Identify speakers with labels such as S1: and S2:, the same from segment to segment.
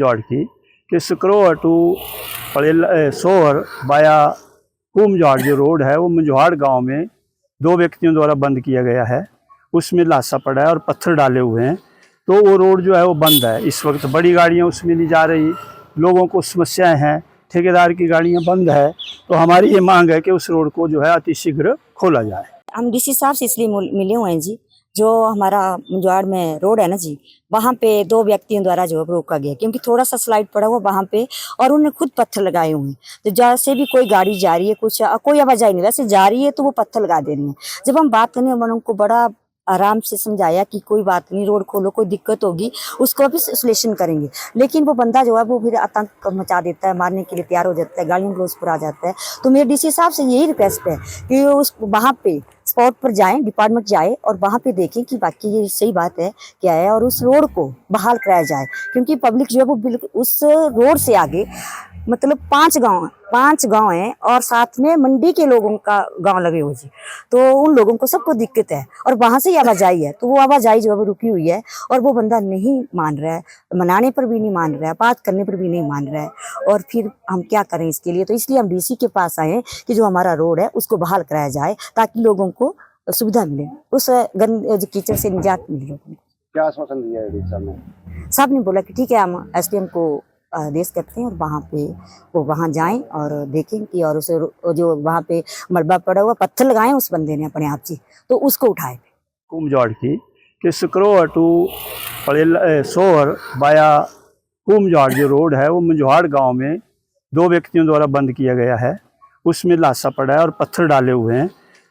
S1: कुमजौड़ की कि सकरोह टू सोहर वाया कुमजौड़ जो रोड है वो मंझवाड़ गांव में 2 व्यक्तियों द्वारा बंद किया गया है। उसमें लाशा पड़ा है और पत्थर डाले हुए हैं, तो वो रोड जो है वो बंद है। इस वक्त बड़ी गाड़ियां उसमें नहीं जा रही, लोगों को समस्याएं हैं, ठेकेदार की गाड़ियां बंद है। तो हमारी ये मांग है कि उस रोड को जो है अतिशीघ्र खोला जाए।
S2: हम डीसी साहब से इसलिए मिले हुए हैं जी, जो हमारा मंझवाड़ में रोड है ना जी, वहाँ पे 2 व्यक्तियों द्वारा जो रोका गया, क्योंकि थोड़ा सा स्लाइड पड़ा हुआ वहाँ पे और उन्होंने खुद पत्थर लगाए हुए हैं। तो जैसे भी कोई गाड़ी जा रही है, कुछ कोई आवाजाही नहीं, वैसे जा रही है तो वो पत्थर लगा दे रही है। जब हम बात करने वालों को बड़ा आराम से समझाया कि कोई बात नहीं, रोड खोलो, कोई दिक्कत होगी उसको भी सॉल्यूशन करेंगे, लेकिन वो बंदा जो है वो फिर आतंक मचा देता है, मारने के लिए तैयार हो जाता है, गालियों गलौज पर आ जाता है। तो मेरे डीसी साहब से यही रिक्वेस्ट है कि उस वहाँ पे स्पॉट पर जाएं, डिपार्टमेंट जाए और वहाँ पे देखें कि बाकी ये सही बात है क्या है, और उस रोड को बहाल कराया जाए। क्योंकि पब्लिक जो है वो बिल्कुल उस रोड से आगे मतलब 5 गांव हैं और साथ में मंडी के लोगों का गांव लगे हुए जी, तो उन लोगों को सबको दिक्कत है और वहां से ही आवाजाही है। तो वो आवाजाही जो है वो रुकी हुई है और वो बंदा नहीं मान रहा है, मनाने पर भी नहीं मान रहा है, बात करने पर भी नहीं मान रहा है। और फिर हम क्या करें इसके लिए? तो इसलिए हम डीसी के पास आए हैं कि जो हमारा रोड है उसको बहाल कराया जाए ताकि लोगों को सुविधा मिले, उस गंद कीचड़ से निजात मिले लोगों को।
S1: क्या आश्वासन दिया है डीसी साहब ने?
S2: साहब ने बोला कि ठीक है, हम एसडीएम को आदेश करते हैं और वहाँ पे वो वहाँ जाएं और देखें कि और उसे जो वहाँ पे मलबा पड़ा हुआ पत्थर लगाएं उस बंदे ने अपने आप से, तो उसको उठाए।
S1: कुमजौड़ की कि सकरोह टू सोहर वाया कुमजौड़ जो रोड है वो मंझवाड़ गांव में 2 व्यक्तियों द्वारा बंद किया गया है। उसमें लाशा पड़ा है और पत्थर डाले हुए हैं,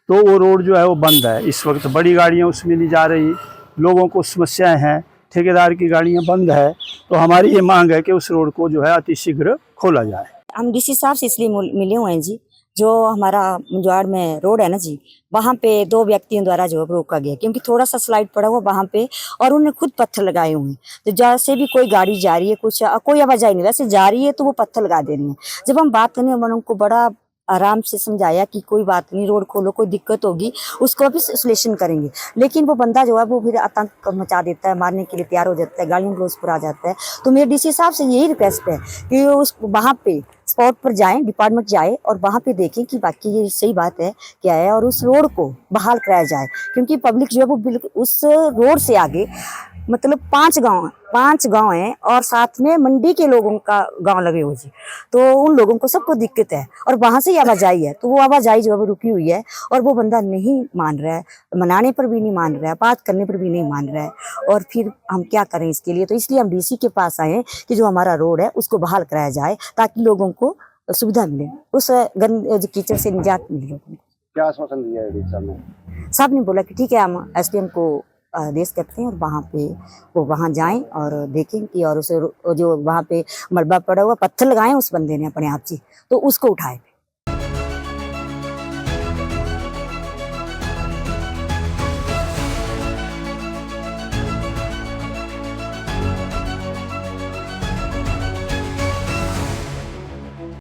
S1: तो वो रोड जो है वो बंद है। इस वक्त बड़ी गाड़ियां उसमें नहीं जा रही, लोगों को समस्याएं हैं, ठेकेदार की गाड़ियां बंद है। तो हमारी ये मांग है कि उस रोड को जो है अतिशीघ्र खोला जाए।
S2: हम डीसी साहब से इसलिए मिले हुए हैं जी, जो हमारा मंझवाड़ में रोड है ना जी, वहाँ पे 2 व्यक्तियों द्वारा जो रोका गया, क्योंकि थोड़ा सा स्लाइड पड़ा हुआ वहाँ पे और उन्होंने खुद पत्थर लगाए हुए हैं। तो जैसे भी कोई गाड़ी जा रही है, कुछ कोई आवाजाही नहीं, वैसे जा रही है तो वो पत्थर लगा दे रही है। जब हम बात करने वालों को बड़ा आराम से समझाया कि कोई बात नहीं, रोड खोलो, कोई दिक्कत होगी उसको भी सॉल्यूशन करेंगे, लेकिन वो बंदा जो है वो फिर आतंक मचा देता है, मारने के लिए तैयार हो जाता है, गालियों गलौज पर आ जाता है। तो मेरे डीसी साहब से यही रिक्वेस्ट है कि उस वहाँ पे स्पॉट पर जाएं, डिपार्टमेंट जाए और वहाँ पे देखें कि बाकी ये सही बात है क्या है, और उस रोड को बहाल कराया जाए। क्योंकि पब्लिक जो है वो बिल्कुल उस रोड से आगे मतलब 5 गांव हैं और साथ में मंडी के लोगों का गांव लगे हुए जी, तो उन लोगों को सबको दिक्कत है और वहां से ही आवाजाही है। तो वो आवाजाही जो है वो रुकी हुई है और वो बंदा नहीं मान रहा है, मनाने पर भी नहीं मान रहा है, बात करने पर भी नहीं मान रहा है। और फिर हम क्या करें इसके लिए? तो इसलिए हम डीसी के पास आए हैं कि जो हमारा रोड है उसको बहाल कराया जाए ताकि लोगों को सुविधा मिले, उस गंद कीचड़ से निजात मिले लोगों को।
S1: क्या आश्वासन दिया है डीसी साहब ने?
S2: साहब ने बोला कि ठीक है, हम एसडीएम को आदेश करते हैं और वहाँ पे वो वहाँ जाएं और देखें कि और उसे जो वहाँ पे मलबा पड़ा हुआ पत्थर लगाएं उस बंदे ने अपने आप से, तो उसको उठाए।